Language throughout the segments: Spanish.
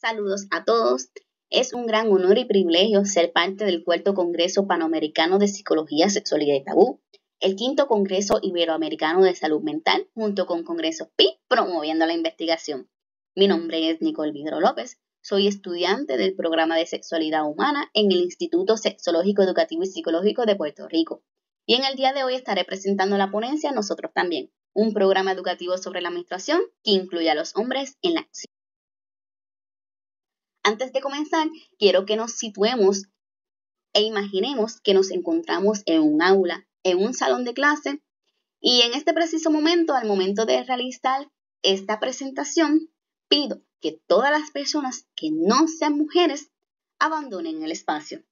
Saludos a todos. Es un gran honor y privilegio ser parte del cuarto Congreso Panamericano de Psicología, Sexualidad y Tabú, el quinto Congreso Iberoamericano de Salud Mental, junto con Congresos PI, promoviendo la investigación. Mi nombre es Nicole Vidro López. Soy estudiante del programa de Sexualidad Humana en el Instituto Sexológico Educativo y Psicológico de Puerto Rico. Y en el día de hoy estaré presentando la ponencia Nosotros También, un programa educativo sobre la menstruación que incluye a los hombres en la acción. Antes de comenzar, quiero que nos situemos e imaginemos que nos encontramos en un aula, en un salón de clase, y en este preciso momento, al momento de realizar esta presentación, pido que todas las personas que no sean mujeres abandonen el espacio.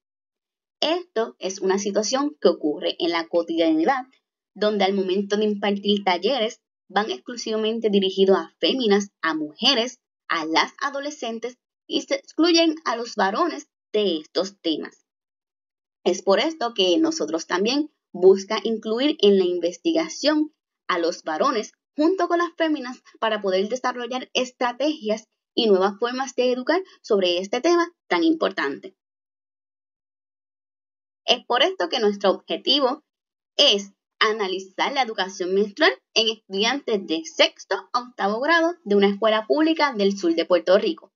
Esto es una situación que ocurre en la cotidianidad, donde al momento de impartir talleres van exclusivamente dirigidos a féminas, a mujeres, a las adolescentes y se excluyen a los varones de estos temas. Es por esto que nosotros también busca incluir en la investigación a los varones junto con las féminas para poder desarrollar estrategias y nuevas formas de educar sobre este tema tan importante. Es por esto que nuestro objetivo es analizar la educación menstrual en estudiantes de sexto a octavo grado de una escuela pública del sur de Puerto Rico.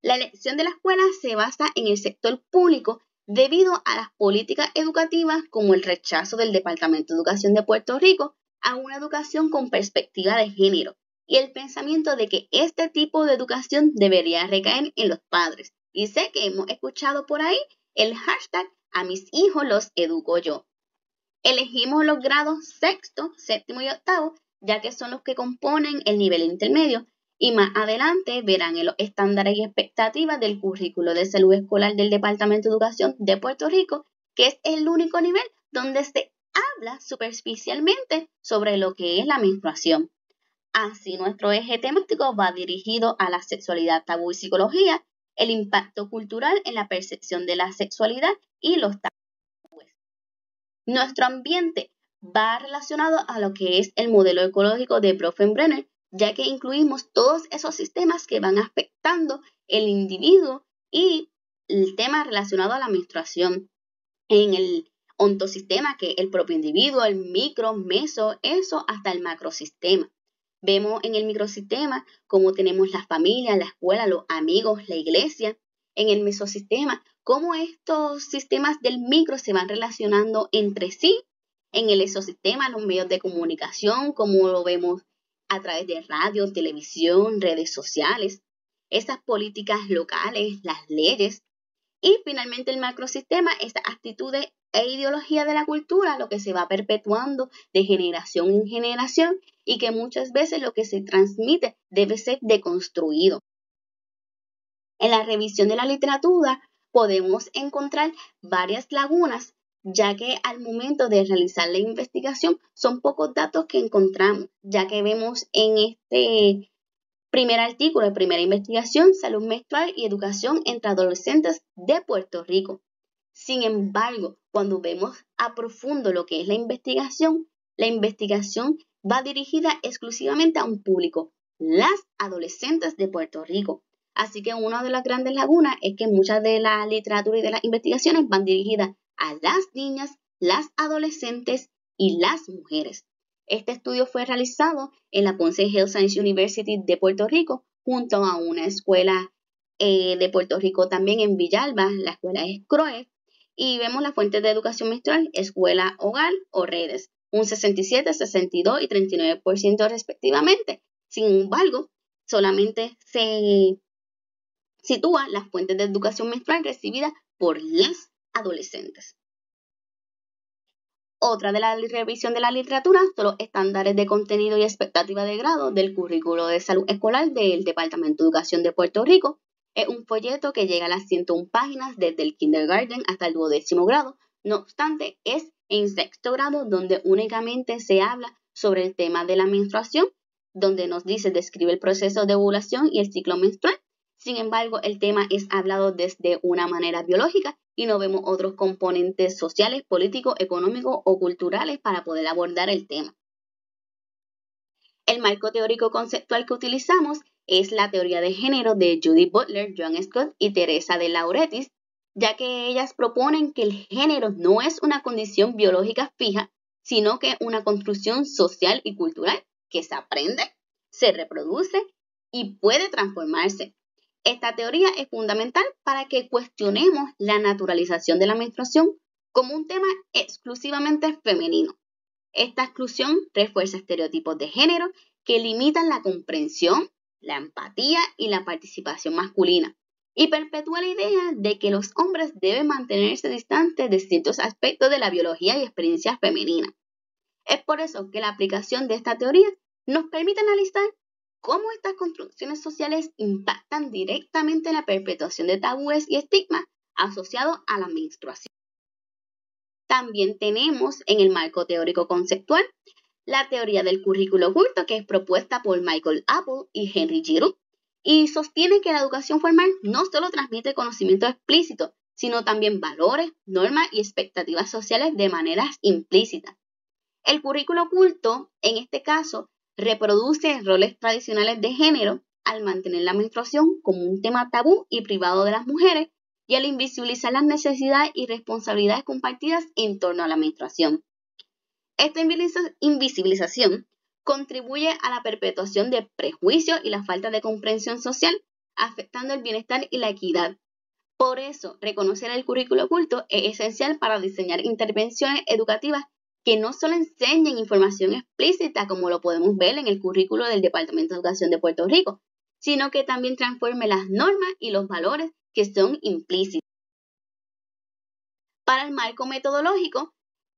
La elección de la escuela se basa en el sector público debido a las políticas educativas como el rechazo del Departamento de Educación de Puerto Rico a una educación con perspectiva de género y el pensamiento de que este tipo de educación debería recaer en los padres. Y sé que hemos escuchado por ahí el hashtag "a mis hijos los educo yo". Elegimos los grados sexto, séptimo y octavo, ya que son los que componen el nivel intermedio, y más adelante verán en los estándares y expectativas del currículo de salud escolar del Departamento de Educación de Puerto Rico, que es el único nivel donde se habla superficialmente sobre lo que es la menstruación. Así, nuestro eje temático va dirigido a la sexualidad, tabú y psicología, el impacto cultural en la percepción de la sexualidad y los tabúes. Nuestro ambiente va relacionado a lo que es el modelo ecológico de Bronfenbrenner, ya que incluimos todos esos sistemas que van afectando el individuo y el tema relacionado a la menstruación en el ontosistema, que es el propio individuo, el micro, meso, eso hasta el macrosistema. Vemos en el microsistema cómo tenemos la familia, la escuela, los amigos, la iglesia. En el mesosistema, cómo estos sistemas del micro se van relacionando entre sí. En el exosistema, los medios de comunicación, como lo vemos a través de radio, televisión, redes sociales, esas políticas locales, las leyes. Y finalmente el macrosistema, estas actitudes e ideología de la cultura, lo que se va perpetuando de generación en generación y que muchas veces lo que se transmite debe ser deconstruido. En la revisión de la literatura podemos encontrar varias lagunas, ya que al momento de realizar la investigación son pocos datos que encontramos, ya que vemos en este primer artículo de primera investigación, salud menstrual y educación entre adolescentes de Puerto Rico. Sin embargo, cuando vemos a profundo lo que es la investigación va dirigida exclusivamente a un público, las adolescentes de Puerto Rico. Así que una de las grandes lagunas es que muchas de la literatura y de las investigaciones van dirigidas a las niñas, las adolescentes y las mujeres. Este estudio fue realizado en la Ponce Health Science University de Puerto Rico, junto a una escuela de Puerto Rico también en Villalba, la escuela es CROE, y vemos las fuentes de educación menstrual, escuela, hogar o redes, un 67, 62 y 39% respectivamente. Sin embargo, solamente se sitúa las fuentes de educación menstrual recibidas por las adolescentes. Otra de la revisión de la literatura son los estándares de contenido y expectativa de grado del currículo de salud escolar del Departamento de Educación de Puerto Rico. Es un folleto que llega a las 101 páginas desde el kindergarten hasta el 12º grado. No obstante, es en sexto grado donde únicamente se habla sobre el tema de la menstruación, donde nos describe el proceso de ovulación y el ciclo menstrual. Sin embargo, el tema es hablado desde una manera biológica y no vemos otros componentes sociales, políticos, económicos o culturales para poder abordar el tema. El marco teórico conceptual que utilizamos es la teoría de género de Judith Butler, Joan Scott y Teresa de Lauretis, ya que ellas proponen que el género no es una condición biológica fija, sino que una construcción social y cultural que se aprende, se reproduce y puede transformarse. Esta teoría es fundamental para que cuestionemos la naturalización de la menstruación como un tema exclusivamente femenino. Esta exclusión refuerza estereotipos de género que limitan la comprensión, la empatía y la participación masculina, y perpetúa la idea de que los hombres deben mantenerse distantes de ciertos aspectos de la biología y experiencia femenina. Es por eso que la aplicación de esta teoría nos permite analizar cómo estas construcciones sociales impactan directamente en la perpetuación de tabúes y estigmas asociados a la menstruación. También tenemos en el marco teórico conceptual la teoría del currículo oculto, que es propuesta por Michael Apple y Henry Giroux, y sostiene que la educación formal no solo transmite conocimiento explícito, sino también valores, normas y expectativas sociales de maneras implícitas. El currículo oculto, en este caso, reproduce roles tradicionales de género al mantener la menstruación como un tema tabú y privado de las mujeres y al invisibilizar las necesidades y responsabilidades compartidas en torno a la menstruación. Esta invisibilización contribuye a la perpetuación de prejuicios y la falta de comprensión social, afectando el bienestar y la equidad. Por eso, reconocer el currículo oculto es esencial para diseñar intervenciones educativas que no solo enseñen información explícita, como lo podemos ver en el currículo del Departamento de Educación de Puerto Rico, sino que también transforme las normas y los valores que son implícitos. Para el marco metodológico,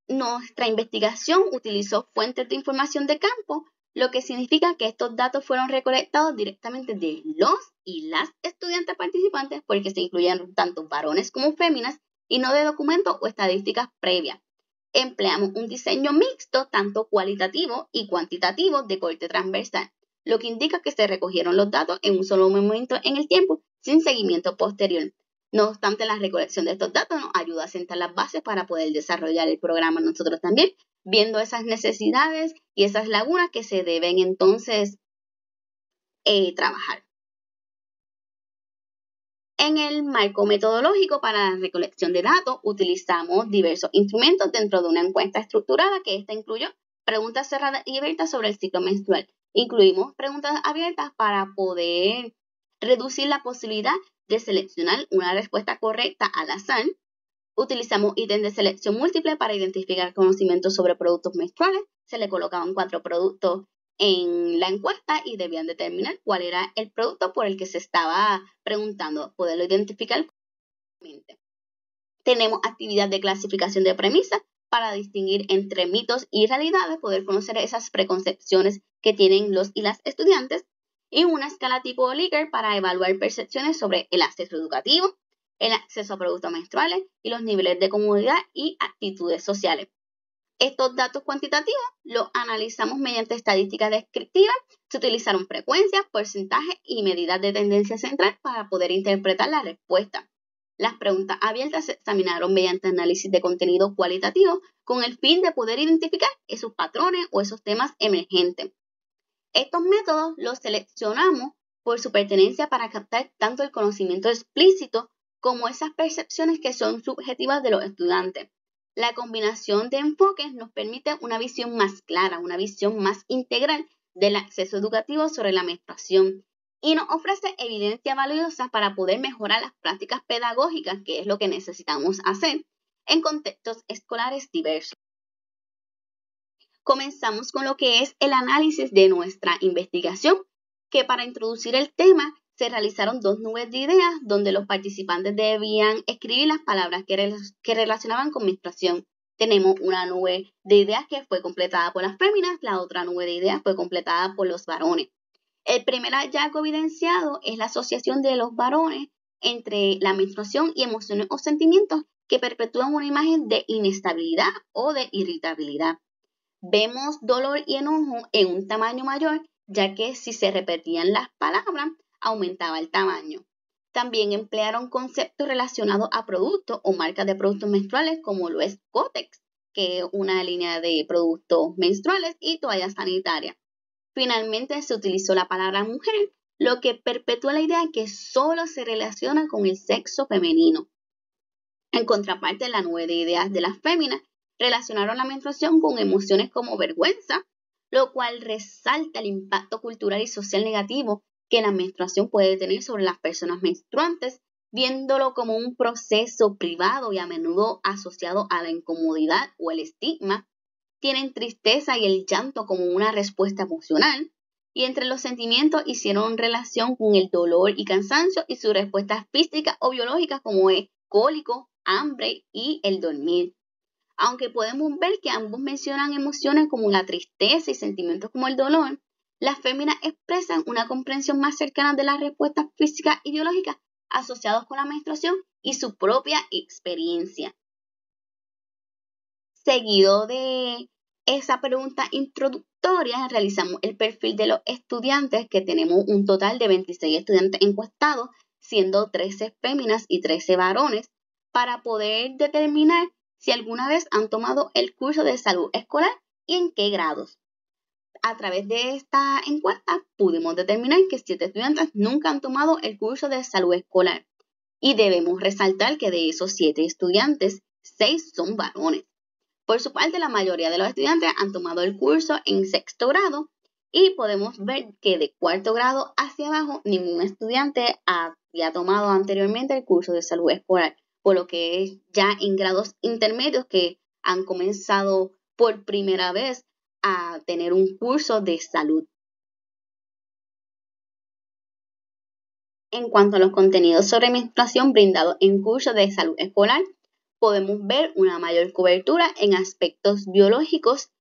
nuestra investigación utilizó fuentes de información de campo, lo que significa que estos datos fueron recolectados directamente de los y las estudiantes participantes, porque se incluyen tanto varones como féminas, y no de documentos o estadísticas previas. Empleamos un diseño mixto, tanto cualitativo y cuantitativo, de corte transversal, lo que indica que se recogieron los datos en un solo momento en el tiempo, sin seguimiento posterior. No obstante, la recolección de estos datos nos ayuda a sentar las bases para poder desarrollar el programa nosotros también, viendo esas necesidades y esas lagunas que se deben entonces trabajar. En el marco metodológico para la recolección de datos, utilizamos diversos instrumentos dentro de una encuesta estructurada, que esta incluyó preguntas cerradas y abiertas sobre el ciclo menstrual. Incluimos preguntas abiertas para poder reducir la posibilidad de seleccionar una respuesta correcta al azar. Utilizamos ítems de selección múltiple para identificar conocimientos sobre productos menstruales. Se le colocaban 4 productos en la encuesta y debían determinar cuál era el producto por el que se estaba preguntando, poderlo identificar correctamente. Tenemos actividad de clasificación de premisas para distinguir entre mitos y realidades, poder conocer esas preconcepciones que tienen los y las estudiantes, y una escala tipo Likert para evaluar percepciones sobre el acceso educativo, el acceso a productos menstruales y los niveles de comodidad y actitudes sociales. Estos datos cuantitativos los analizamos mediante estadísticas descriptivas. Se utilizaron frecuencias, porcentajes y medidas de tendencia central para poder interpretar la respuesta. Las preguntas abiertas se examinaron mediante análisis de contenido cualitativo con el fin de poder identificar esos patrones o esos temas emergentes. Estos métodos los seleccionamos por su pertenencia para captar tanto el conocimiento explícito como esas percepciones que son subjetivas de los estudiantes. La combinación de enfoques nos permite una visión más clara, una visión más integral del acceso educativo sobre la menstruación y nos ofrece evidencia valiosa para poder mejorar las prácticas pedagógicas, que es lo que necesitamos hacer en contextos escolares diversos. Comenzamos con lo que es el análisis de nuestra investigación, que para introducir el tema se realizaron 2 nubes de ideas donde los participantes debían escribir las palabras que relacionaban con menstruación. Tenemos una nube de ideas que fue completada por las féminas, la otra nube de ideas fue completada por los varones. El primer hallazgo evidenciado es la asociación de los varones entre la menstruación y emociones o sentimientos que perpetúan una imagen de inestabilidad o de irritabilidad. Vemos dolor y enojo en un tamaño mayor, ya que si se repetían las palabras, aumentaba el tamaño. También emplearon conceptos relacionados a productos o marcas de productos menstruales, como lo es Kotex, que es una línea de productos menstruales, y toallas sanitarias. Finalmente se utilizó la palabra mujer lo que perpetúa la idea que solo se relaciona con el sexo femenino. En contraparte, la nube de ideas de las féminas relacionaron la menstruación con emociones como vergüenza, lo cual resalta el impacto cultural y social negativo que la menstruación puede tener sobre las personas menstruantes, viéndolo como un proceso privado y a menudo asociado a la incomodidad o el estigma. Tienen tristeza y el llanto como una respuesta emocional, y entre los sentimientos hicieron relación con el dolor y cansancio y sus respuestas físicas o biológicas como es cólico, hambre y el dormir. Aunque podemos ver que ambos mencionan emociones como la tristeza y sentimientos como el dolor, las féminas expresan una comprensión más cercana de las respuestas físicas y biológicas asociadas con la menstruación y su propia experiencia. Seguido de esa pregunta introductoria, realizamos el perfil de los estudiantes, que tenemos un total de 26 estudiantes encuestados, siendo 13 féminas y 13 varones, para poder determinar si alguna vez han tomado el curso de salud escolar y en qué grados. A través de esta encuesta pudimos determinar que 7 estudiantes nunca han tomado el curso de salud escolar. Y debemos resaltar que de esos 7 estudiantes, 6 son varones. Por su parte, la mayoría de los estudiantes han tomado el curso en sexto grado y podemos ver que de cuarto grado hacia abajo ningún estudiante había tomado anteriormente el curso de salud escolar, por lo que es ya en grados intermedios que han comenzado por primera vez a tener un curso de salud. En cuanto a los contenidos sobre menstruación brindados en cursos de salud escolar, podemos ver una mayor cobertura en aspectos biológicos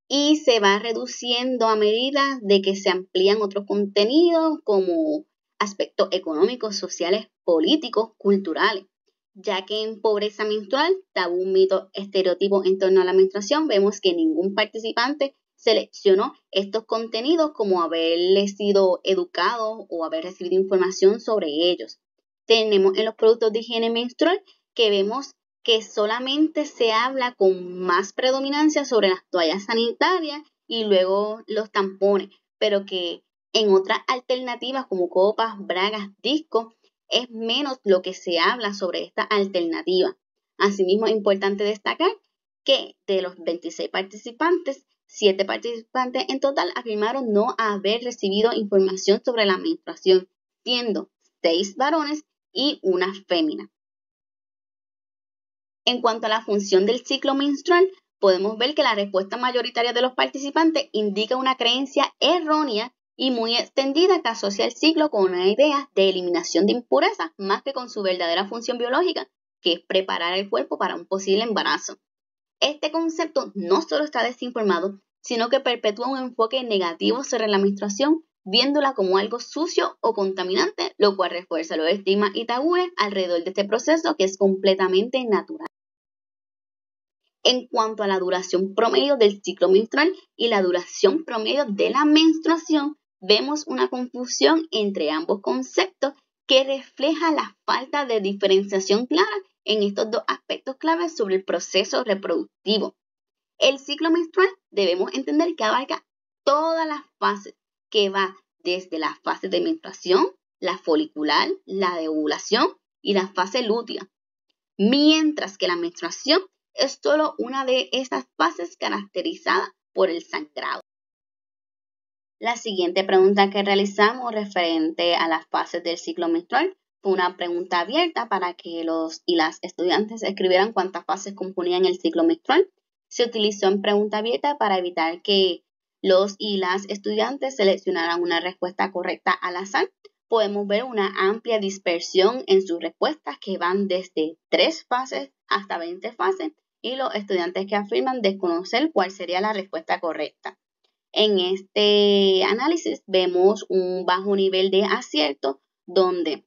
y se va reduciendo a medida de que se amplían otros contenidos como aspectos económicos, sociales, políticos, culturales. Ya que en pobreza menstrual, tabú, mito, estereotipo en torno a la menstruación, vemos que ningún participante seleccionó estos contenidos como haberle sido educado o haber recibido información sobre ellos. Tenemos en los productos de higiene menstrual que vemos que solamente se habla con más predominancia sobre las toallas sanitarias y luego los tampones, pero que en otras alternativas como copas, bragas, discos, es menos lo que se habla sobre esta alternativa. Asimismo, es importante destacar que de los 26 participantes, 7 participantes en total afirmaron no haber recibido información sobre la menstruación, siendo 6 varones y una fémina. En cuanto a la función del ciclo menstrual, podemos ver que la respuesta mayoritaria de los participantes indica una creencia errónea y muy extendida que asocia el ciclo con una idea de eliminación de impurezas más que con su verdadera función biológica, que es preparar el cuerpo para un posible embarazo. Este concepto no solo está desinformado, sino que perpetúa un enfoque negativo sobre la menstruación, viéndola como algo sucio o contaminante, lo cual refuerza los estigmas y tabúes alrededor de este proceso que es completamente natural. En cuanto a la duración promedio del ciclo menstrual y la duración promedio de la menstruación, vemos una confusión entre ambos conceptos que refleja la falta de diferenciación clara en estos dos aspectos claves sobre el proceso reproductivo. El ciclo menstrual debemos entender que abarca todas las fases, que va desde la fase de menstruación, la folicular, la de ovulación y la fase lútea, mientras que la menstruación es solo una de esas fases caracterizada por el sangrado. La siguiente pregunta que realizamos referente a las fases del ciclo menstrual fue una pregunta abierta para que los y las estudiantes escribieran cuántas fases componían el ciclo menstrual. Se utilizó en pregunta abierta para evitar que los y las estudiantes seleccionaran una respuesta correcta al azar. Podemos ver una amplia dispersión en sus respuestas que van desde 3 fases hasta 20 fases y los estudiantes que afirman desconocer cuál sería la respuesta correcta. En este análisis vemos un bajo nivel de acierto donde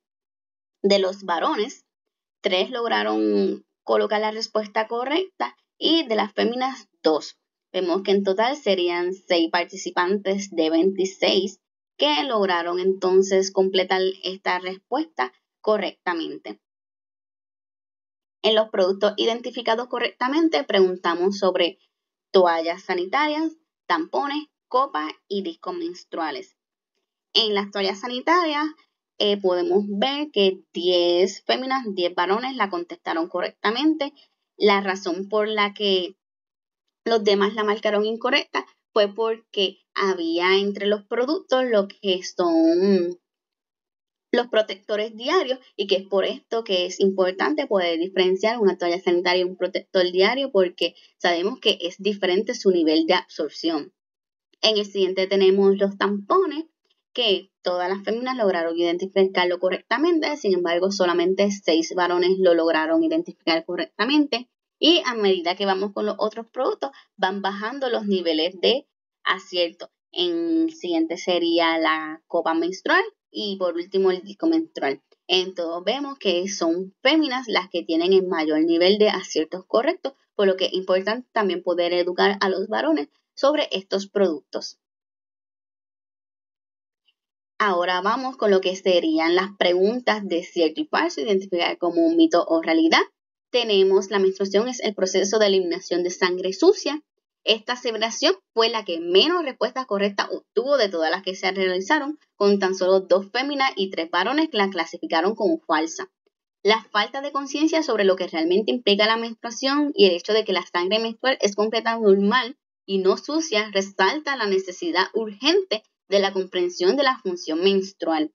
de los varones, 3 lograron colocar la respuesta correcta y de las féminas 2. Vemos que en total serían 6 participantes de 26 que lograron entonces completar esta respuesta correctamente. En los productos identificados correctamente preguntamos sobre toallas sanitarias, tampones, copas y discos menstruales. En las toallas sanitarias podemos ver que 10 féminas, 10 varones la contestaron correctamente. La razón por la que los demás la marcaron incorrecta fue porque había entre los productos lo que son los protectores diarios y que es por esto que es importante poder diferenciar una toalla sanitaria y un protector diario porque sabemos que es diferente su nivel de absorción. En el siguiente tenemos los tampones, que todas las féminas lograron identificarlo correctamente, sin embargo solamente 6 varones lo lograron identificar correctamente y a medida que vamos con los otros productos van bajando los niveles de acierto. En el siguiente sería la copa menstrual y por último el disco menstrual. En todos vemos que son féminas las que tienen el mayor nivel de aciertos correctos, por lo que es importante también poder educar a los varones sobre estos productos. Ahora vamos con lo que serían las preguntas de cierto y falso, identificar como un mito o realidad. Tenemos la menstruación es el proceso de eliminación de sangre sucia. Esta aseveración fue la que menos respuestas correctas obtuvo de todas las que se realizaron, con tan solo 2 féminas y 3 varones que la clasificaron como falsa. La falta de conciencia sobre lo que realmente implica la menstruación y el hecho de que la sangre menstrual es completamente normal y no sucia resalta la necesidad urgente de la comprensión de la función menstrual.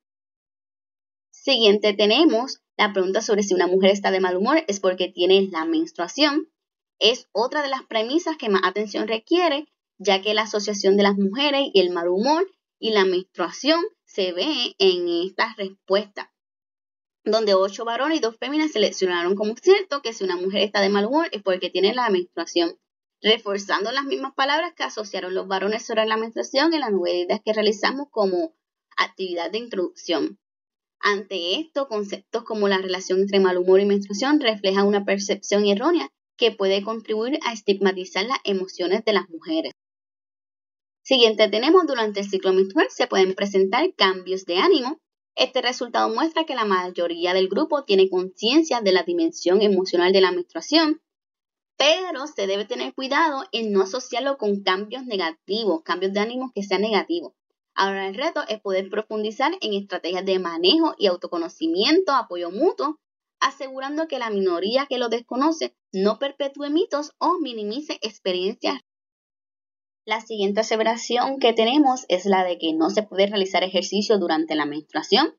Siguiente tenemos la pregunta sobre si una mujer está de mal humor es porque tiene la menstruación. Es otra de las premisas que más atención requiere, ya que la asociación de las mujeres y el mal humor y la menstruación se ve en estas respuestas, donde 8 varones y 2 féminas seleccionaron como cierto que si una mujer está de mal humor es porque tiene la menstruación, reforzando las mismas palabras que asociaron los varones sobre la menstruación en las 9 ideas que realizamos como actividad de introducción. Ante esto, conceptos como la relación entre mal humor y menstruación reflejan una percepción errónea que puede contribuir a estigmatizar las emociones de las mujeres. Siguiente tenemos, durante el ciclo menstrual se pueden presentar cambios de ánimo. Este resultado muestra que la mayoría del grupo tiene conciencia de la dimensión emocional de la menstruación, pero se debe tener cuidado en no asociarlo con cambios negativos, cambios de ánimo que sean negativos. Ahora el reto es poder profundizar en estrategias de manejo y autoconocimiento, apoyo mutuo, asegurando que la minoría que lo desconoce no perpetúe mitos o minimice experiencias. La siguiente aseveración que tenemos es la de que no se puede realizar ejercicio durante la menstruación.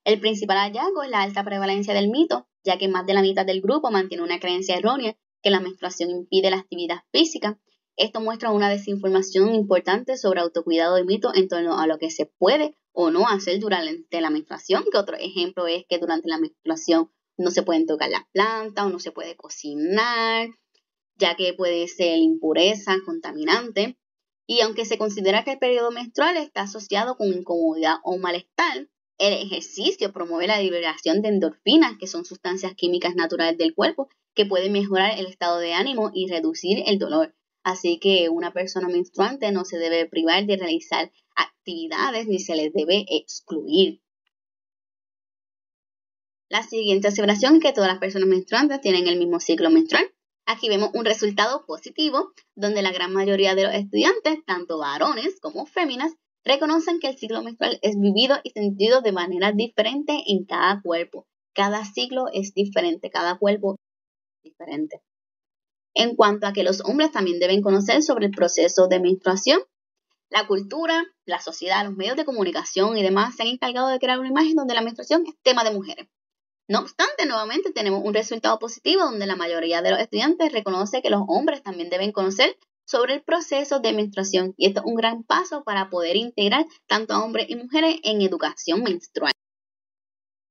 El principal hallazgo es la alta prevalencia del mito, ya que más de la mitad del grupo mantiene una creencia errónea que la menstruación impide la actividad física. Esto muestra una desinformación importante sobre autocuidado y mito en torno a lo que se puede o no hacer durante la menstruación, que otro ejemplo es que durante la menstruación no se pueden tocar las plantas o no se puede cocinar, ya que puede ser impureza, contaminante. Y aunque se considera que el periodo menstrual está asociado con incomodidad o malestar, el ejercicio promueve la liberación de endorfinas, que son sustancias químicas naturales del cuerpo, que pueden mejorar el estado de ánimo y reducir el dolor. Así que una persona menstruante no se debe privar de realizar actividades ni se les debe excluir. La siguiente aseveración es que todas las personas menstruantes tienen el mismo ciclo menstrual. Aquí vemos un resultado positivo, donde la gran mayoría de los estudiantes, tanto varones como féminas, reconocen que el ciclo menstrual es vivido y sentido de manera diferente en cada cuerpo. Cada ciclo es diferente, cada cuerpo es diferente. En cuanto a que los hombres también deben conocer sobre el proceso de menstruación, la cultura, la sociedad, los medios de comunicación y demás se han encargado de crear una imagen donde la menstruación es tema de mujeres. No obstante, nuevamente tenemos un resultado positivo donde la mayoría de los estudiantes reconoce que los hombres también deben conocer sobre el proceso de menstruación y esto es un gran paso para poder integrar tanto a hombres y mujeres en educación menstrual.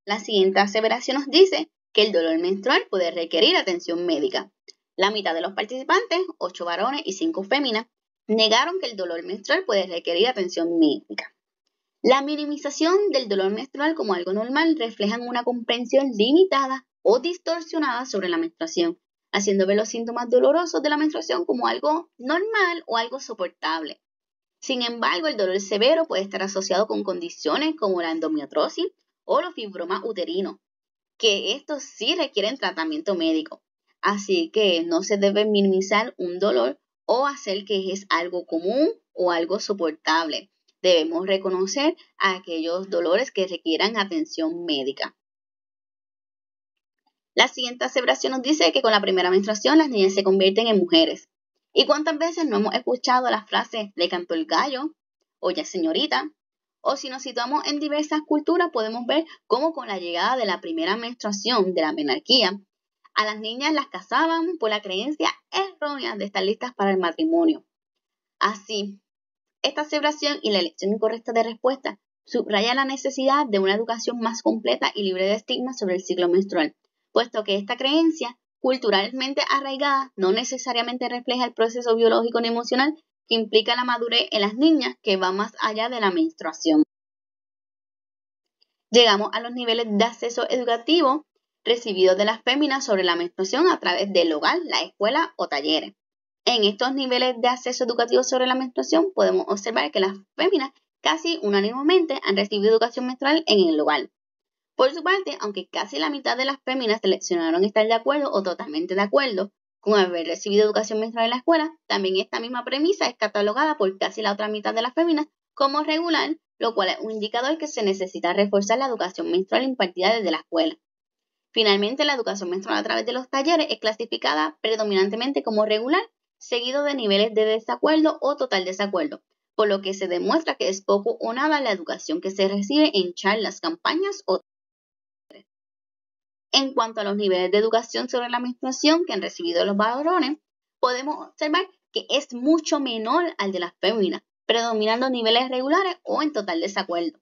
La siguiente aseveración nos dice que el dolor menstrual puede requerir atención médica. La mitad de los participantes, 8 varones y 5 féminas, negaron que el dolor menstrual puede requerir atención médica. La minimización del dolor menstrual como algo normal refleja una comprensión limitada o distorsionada sobre la menstruación, haciendo ver los síntomas dolorosos de la menstruación como algo normal o algo soportable. Sin embargo, el dolor severo puede estar asociado con condiciones como la endometriosis o los fibromas uterinos, que estos sí requieren tratamiento médico. Así que no se debe minimizar un dolor o hacer que es algo común o algo soportable. Debemos reconocer aquellos dolores que requieran atención médica. La siguiente aseveración nos dice que con la primera menstruación las niñas se convierten en mujeres. ¿Y cuántas veces no hemos escuchado la frase "le cantó el gallo" o "ya señorita"? O si nos situamos en diversas culturas podemos ver cómo con la llegada de la primera menstruación de la menarquía, a las niñas las casaban por la creencia errónea de estar listas para el matrimonio. Así, esta aseveración y la elección incorrecta de respuesta subraya la necesidad de una educación más completa y libre de estigmas sobre el ciclo menstrual, puesto que esta creencia, culturalmente arraigada, no necesariamente refleja el proceso biológico ni emocional que implica la madurez en las niñas, que va más allá de la menstruación. Llegamos a los niveles de acceso educativo recibidos de las féminas sobre la menstruación a través del hogar, la escuela o talleres. En estos niveles de acceso educativo sobre la menstruación podemos observar que las féminas casi unánimemente han recibido educación menstrual en el hogar. Por su parte, aunque casi la mitad de las féminas seleccionaron estar de acuerdo o totalmente de acuerdo con haber recibido educación menstrual en la escuela, también esta misma premisa es catalogada por casi la otra mitad de las féminas como regular, lo cual es un indicador que se necesita reforzar la educación menstrual impartida desde la escuela. Finalmente, la educación menstrual a través de los talleres es clasificada predominantemente como regular, seguido de niveles de desacuerdo o total desacuerdo, por lo que se demuestra que es poco o nada la educación que se recibe en charlas, campañas o talleres. En cuanto a los niveles de educación sobre la menstruación que han recibido los varones, podemos observar que es mucho menor al de las féminas, predominando niveles regulares o en total desacuerdo.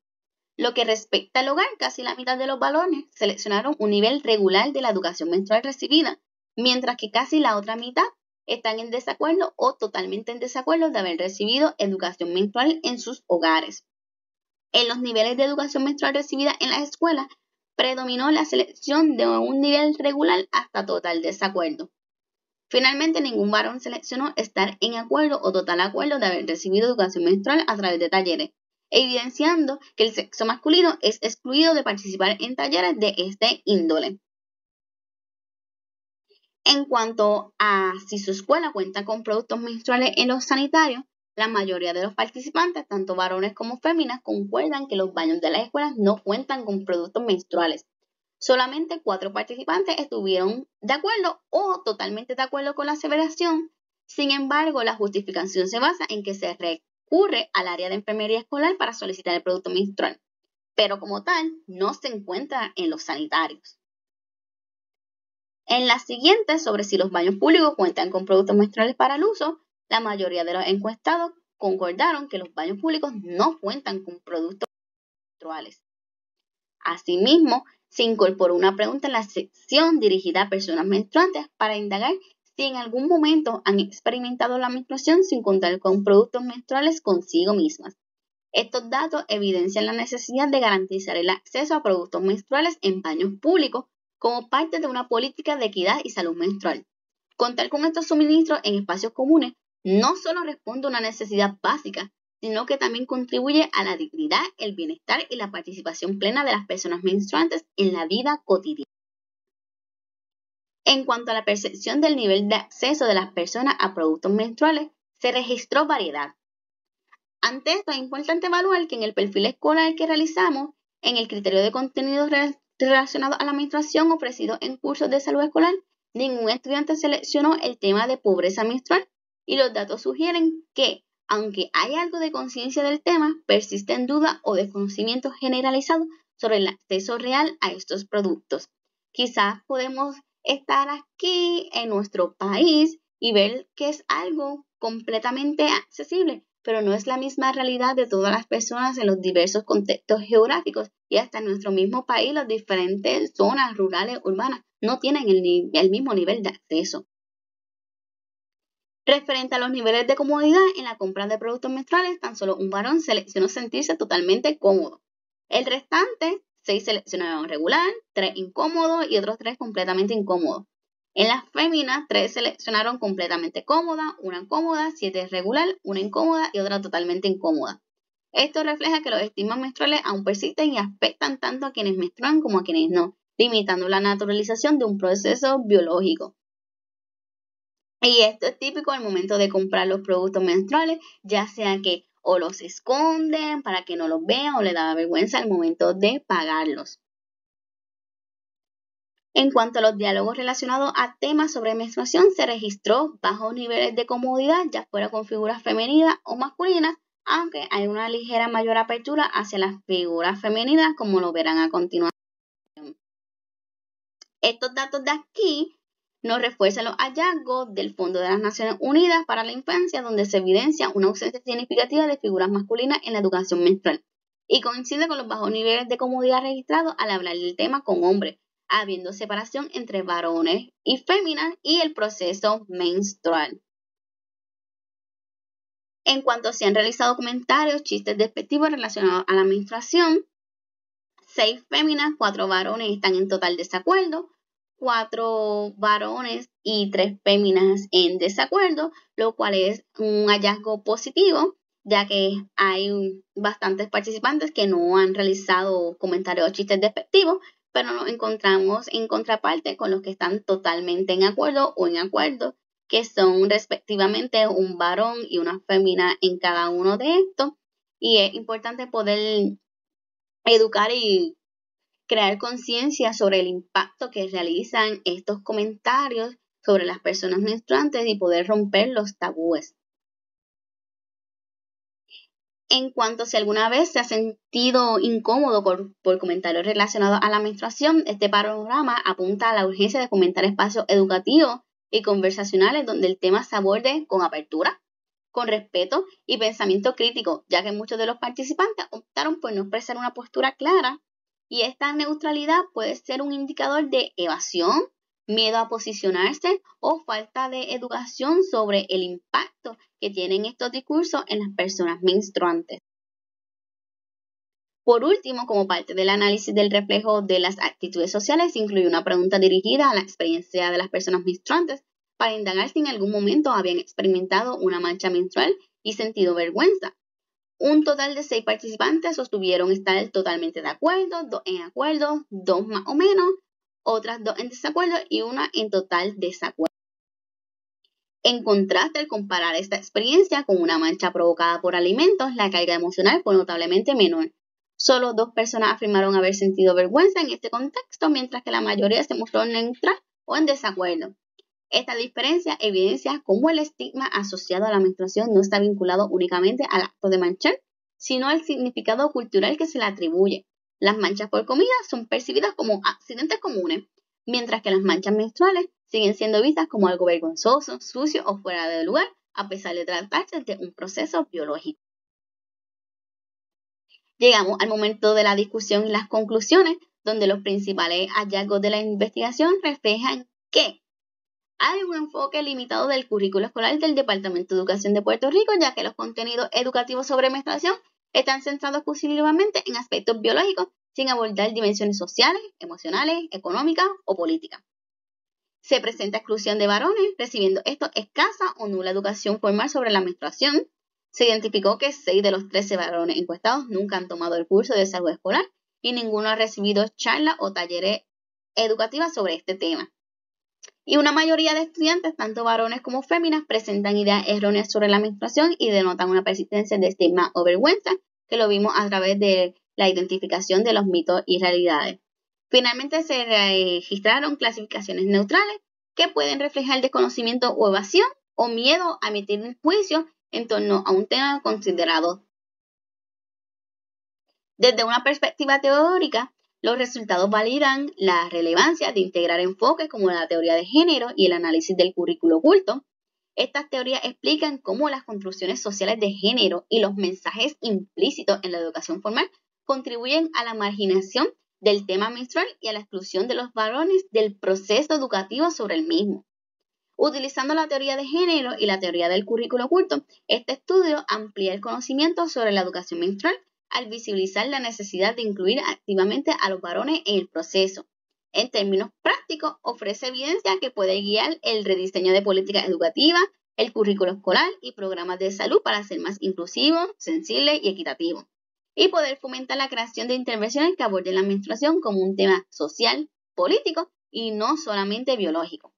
Lo que respecta al hogar, casi la mitad de los varones seleccionaron un nivel regular de la educación menstrual recibida, mientras que casi la otra mitad están en desacuerdo o totalmente en desacuerdo de haber recibido educación menstrual en sus hogares. En los niveles de educación menstrual recibida en las escuelas, predominó la selección de un nivel regular hasta total desacuerdo. Finalmente, ningún varón seleccionó estar en acuerdo o total acuerdo de haber recibido educación menstrual a través de talleres, evidenciando que el sexo masculino es excluido de participar en talleres de este índole. En cuanto a si su escuela cuenta con productos menstruales en los sanitarios, la mayoría de los participantes, tanto varones como féminas, concuerdan que los baños de las escuelas no cuentan con productos menstruales. Solamente 4 participantes estuvieron de acuerdo o totalmente de acuerdo con la aseveración. Sin embargo, la justificación se basa en que se recurre al área de enfermería escolar para solicitar el producto menstrual, pero como tal no se encuentra en los sanitarios. En la siguiente, sobre si los baños públicos cuentan con productos menstruales para el uso, la mayoría de los encuestados concordaron que los baños públicos no cuentan con productos menstruales. Asimismo, se incorporó una pregunta en la sección dirigida a personas menstruantes para indagar si en algún momento han experimentado la menstruación sin contar con productos menstruales consigo mismas. Estos datos evidencian la necesidad de garantizar el acceso a productos menstruales en baños públicos como parte de una política de equidad y salud menstrual. Contar con estos suministros en espacios comunes no solo responde a una necesidad básica, sino que también contribuye a la dignidad, el bienestar y la participación plena de las personas menstruantes en la vida cotidiana. En cuanto a la percepción del nivel de acceso de las personas a productos menstruales, se registró variedad. Ante esto es importante evaluar que en el perfil escolar que realizamos, en el criterio de contenidos relacionados a la menstruación ofrecidos en cursos de salud escolar, ningún estudiante seleccionó el tema de pobreza menstrual y los datos sugieren que, aunque hay algo de conciencia del tema, persisten dudas o desconocimiento generalizado sobre el acceso real a estos productos. Quizás podemos estar aquí en nuestro país y ver que es algo completamente accesible, pero no es la misma realidad de todas las personas en los diversos contextos geográficos y hasta en nuestro mismo país las diferentes zonas rurales, urbanas, no tienen el mismo nivel de acceso. Referente a los niveles de comodidad en la compra de productos menstruales, tan solo un varón seleccionó sentirse totalmente cómodo. El restante, 6 seleccionaron regular, 3 incómodo y otros 3 completamente incómodos. En las féminas, 3 seleccionaron completamente cómoda, 1 cómoda, 7 regular, 1 incómoda y otra totalmente incómoda. Esto refleja que los estigmas menstruales aún persisten y afectan tanto a quienes menstruan como a quienes no, limitando la naturalización de un proceso biológico. Y esto es típico al momento de comprar los productos menstruales, ya sea que o los esconden para que no los vean o les da vergüenza al momento de pagarlos. En cuanto a los diálogos relacionados a temas sobre menstruación, se registró bajos niveles de comodidad, ya fuera con figuras femeninas o masculinas, aunque hay una ligera mayor apertura hacia las figuras femeninas, como lo verán a continuación. Estos datos de aquí nos refuerzan los hallazgos del Fondo de las Naciones Unidas para la Infancia, donde se evidencia una ausencia significativa de figuras masculinas en la educación menstrual, y coincide con los bajos niveles de comodidad registrados al hablar del tema con hombres, habiendo separación entre varones y féminas y el proceso menstrual. En cuanto se han realizado comentarios, chistes despectivos relacionados a la menstruación, 6 féminas, 4 varones están en total desacuerdo, 4 varones y 3 féminas en desacuerdo, lo cual es un hallazgo positivo, ya que hay bastantes participantes que no han realizado comentarios o chistes despectivos, pero nos encontramos en contraparte con los que están totalmente en acuerdo o en acuerdo, que son respectivamente un varón y una fémina en cada uno de estos. Y es importante poder educar y crear conciencia sobre el impacto que realizan estos comentarios sobre las personas menstruantes y poder romper los tabúes. En cuanto si alguna vez se ha sentido incómodo por comentarios relacionados a la menstruación, este panorama apunta a la urgencia de fomentar espacios educativos y conversacionales donde el tema se aborde con apertura, con respeto y pensamiento crítico, ya que muchos de los participantes optaron por no expresar una postura clara, y esta neutralidad puede ser un indicador de evasión, miedo a posicionarse o falta de educación sobre el impacto que tienen estos discursos en las personas menstruantes. Por último, como parte del análisis del reflejo de las actitudes sociales, se incluye una pregunta dirigida a la experiencia de las personas menstruantes para indagar si en algún momento habían experimentado una mancha menstrual y sentido vergüenza. Un total de 6 participantes sostuvieron estar totalmente de acuerdo, 2 en acuerdo, 2 más o menos, otras 2 en desacuerdo y una en total desacuerdo. En contraste, al comparar esta experiencia con una mancha provocada por alimentos, la carga emocional fue notablemente menor. Solo 2 personas afirmaron haber sentido vergüenza en este contexto, mientras que la mayoría se mostró neutral o en desacuerdo. Esta diferencia evidencia cómo el estigma asociado a la menstruación no está vinculado únicamente al acto de manchar, sino al significado cultural que se le atribuye. Las manchas por comida son percibidas como accidentes comunes, mientras que las manchas menstruales siguen siendo vistas como algo vergonzoso, sucio o fuera de lugar, a pesar de tratarse de un proceso biológico. Llegamos al momento de la discusión y las conclusiones, donde los principales hallazgos de la investigación reflejan que hay un enfoque limitado del currículo escolar del Departamento de Educación de Puerto Rico, ya que los contenidos educativos sobre menstruación están centrados exclusivamente en aspectos biológicos, sin abordar dimensiones sociales, emocionales, económicas o políticas. Se presenta exclusión de varones, recibiendo escasa o nula educación formal sobre la menstruación. Se identificó que 6 de los 13 varones encuestados nunca han tomado el curso de salud escolar y ninguno ha recibido charlas o talleres educativas sobre este tema. Y una mayoría de estudiantes, tanto varones como féminas, presentan ideas erróneas sobre la menstruación y denotan una persistencia de estigma o vergüenza, que lo vimos a través de la identificación de los mitos y realidades. Finalmente se registraron clasificaciones neutrales que pueden reflejar desconocimiento o evasión o miedo a emitir un juicio en torno a un tema considerado. Desde una perspectiva teórica, los resultados validan la relevancia de integrar enfoques como la teoría de género y el análisis del currículo oculto. Estas teorías explican cómo las construcciones sociales de género y los mensajes implícitos en la educación formal contribuyen a la marginación del tema menstrual y a la exclusión de los varones del proceso educativo sobre el mismo. Utilizando la teoría de género y la teoría del currículo oculto, este estudio amplía el conocimiento sobre la educación menstrual al visibilizar la necesidad de incluir activamente a los varones en el proceso. En términos prácticos, ofrece evidencia que puede guiar el rediseño de políticas educativas, el currículo escolar y programas de salud para ser más inclusivo, sensible y equitativo, y poder fomentar la creación de intervenciones que aborden la menstruación como un tema social, político y no solamente biológico.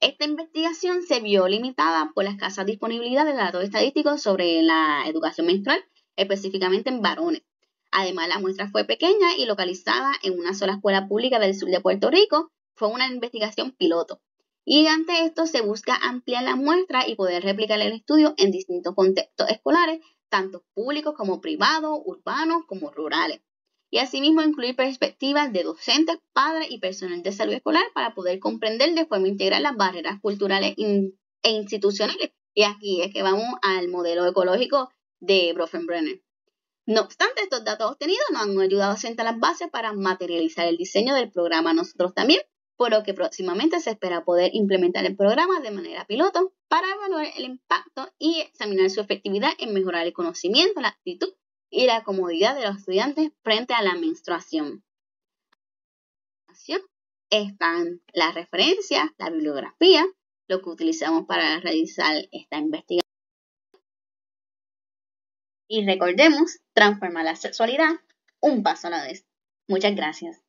Esta investigación se vio limitada por la escasa disponibilidad de datos estadísticos sobre la educación menstrual, específicamente en varones. Además, la muestra fue pequeña y localizada en una sola escuela pública del sur de Puerto Rico. Fue una investigación piloto. Y ante esto se busca ampliar la muestra y poder replicar el estudio en distintos contextos escolares, tanto públicos como privados, urbanos como rurales. Y asimismo incluir perspectivas de docentes, padres y personal de salud escolar para poder comprender de forma integral las barreras culturales e institucionales. Y aquí es que vamos al modelo ecológico de Bronfenbrenner. No obstante, estos datos obtenidos nos han ayudado a sentar las bases para materializar el diseño del programa nosotros también, por lo que próximamente se espera poder implementar el programa de manera piloto para evaluar el impacto y examinar su efectividad en mejorar el conocimiento, la actitud y la comodidad de los estudiantes frente a la menstruación. Están las referencias, la bibliografía, lo que utilizamos para realizar esta investigación. Y recordemos, transformar la sexualidad un paso a la vez. Muchas gracias.